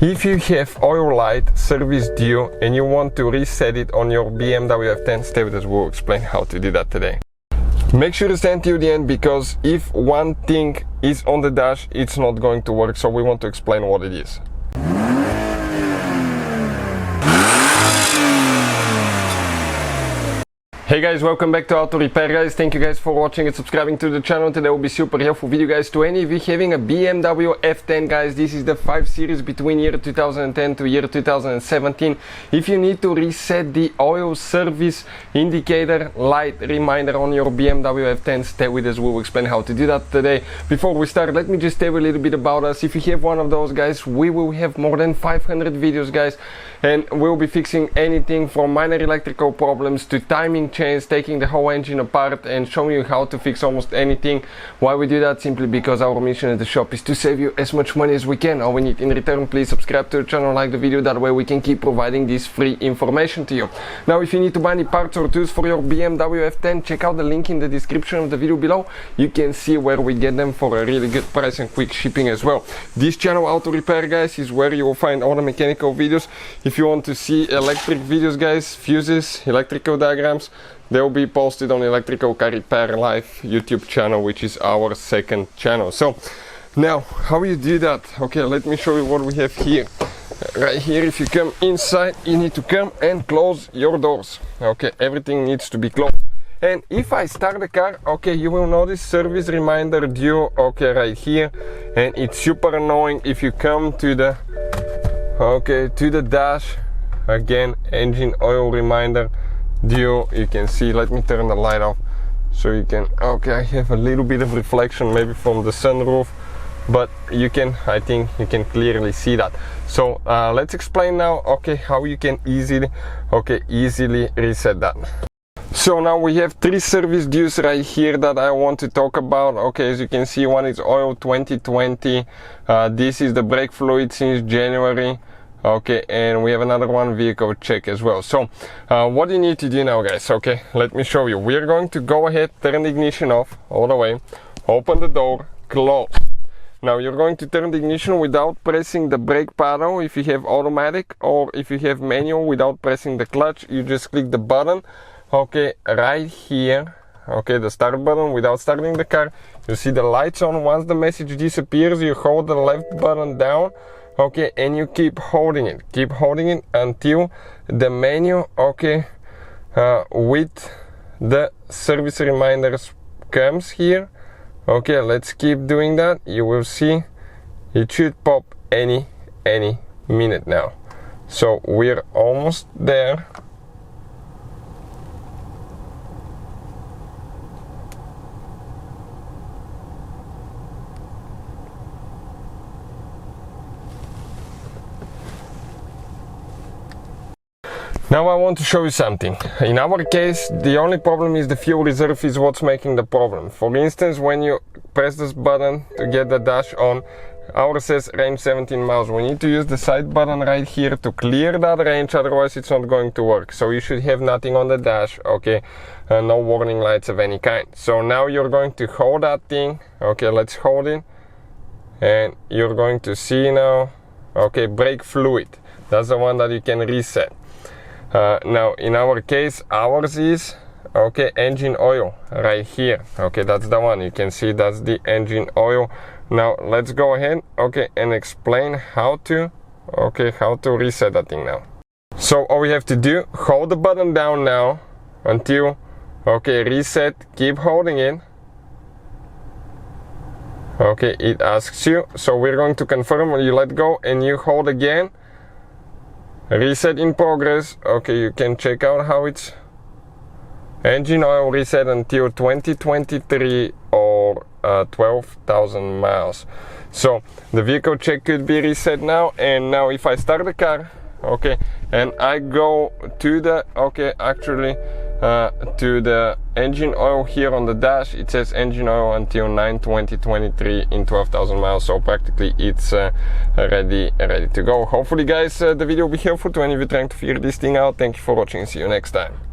If you have oil light service due and you want to reset it on your BMW F10, stay with us, we'll explain how to do that today. Make sure to stay until the end, because if one thing is on the dash, it's not going to work, so we want to explain what it is. Hey guys, welcome back to Auto Repair guys. Thank you guys for watching and subscribing to the channel. Today will be super helpful video guys to any of you having a BMW F10 guys. This is the 5 Series between year 2010 to year 2017. If you need to reset the oil service indicator light reminder on your BMW F10, stay with us, we'll explain how to do that today. Before we start, let me just tell you a little bit about us. If you have one of those guys, we will have more than 500 videos guys, and we'll be fixing anything from minor electrical problems to timing chains, taking the whole engine apart and showing you how to fix almost anything. Why we do that? Simply because our mission at the shop is to save you as much money as we can. All we need in return, please subscribe to the channel, like the video, that way we can keep providing this free information to you. Now if you need to buy any parts or tools for your BMW F10, check out the link in the description of the video below. You can see where we get them for a really good price and quick shipping as well. This channel, Auto Repair guys, is where you will find all the mechanical videos. If you want to see electric videos guys, fuses, electrical diagrams, they will be posted on Electrical Car Repair Live YouTube channel, which is our second channel. So now how you do that? Okay, let me show you what we have here. Right here, if you come inside, you need to come and close your doors. Okay, everything needs to be closed. And if I start the car, okay, you will notice service reminder due, okay, right here. And it's super annoying if you come to the to the dash, again, engine oil reminder due. You can see, let me turn the light off so you can, okay, I have a little bit of reflection maybe from the sunroof, but you can, I think you can clearly see that. So let's explain now, okay, how you can easily reset that. So now we have 3 service dues right here that I want to talk about. Okay, as you can see, one is oil 2020, this is the brake fluid since January. Okay, and we have another one, vehicle check as well. So what you need to do now guys, okay, let me show you. We're going to go ahead, turn the ignition off all the way, open the door, close. Now you're going to turn the ignition without pressing the brake paddle if you have automatic, or if you have manual without pressing the clutch, you just click the button, okay, right here, okay, the start button without starting the car. You see the lights on. Once the message disappears, you hold the left button down, okay, and you keep holding it until the menu, okay, with the service reminders comes here. Okay, let's keep doing that. You will see it should pop any minute now. So we're almost there. Now I want to show you something. In our case, the only problem is the fuel reserve is what's making the problem. For instance, when you press this button to get the dash on, ours says range 17 miles. We need to use the side button right here to clear that range, otherwise it's not going to work. So you should have nothing on the dash, okay, no warning lights of any kind. So now you're going to hold that thing, okay, let's hold it, and you're going to see now, okay, brake fluid. That's the one that you can reset. Now in our case, ours is, okay, engine oil right here. Okay, that's the one. You can see that's the engine oil. Now let's go ahead, okay, and explain how to reset that thing now. So all we have to do, hold the button down now until, okay, reset, keep holding it. Okay, it asks you, so we're going to confirm. You let go and you hold again. Reset in progress. Okay, you can check out how it's engine oil reset until 2023 or 12,000 miles. So the vehicle check could be reset now. And now if I start the car, okay, and I go to the, okay, actually to the engine oil here on the dash, it says engine oil until 9/20/23 in 12,000 miles. So practically it's ready to go. Hopefully guys, the video will be helpful to any of you trying to figure this thing out. Thank you for watching. See you next time.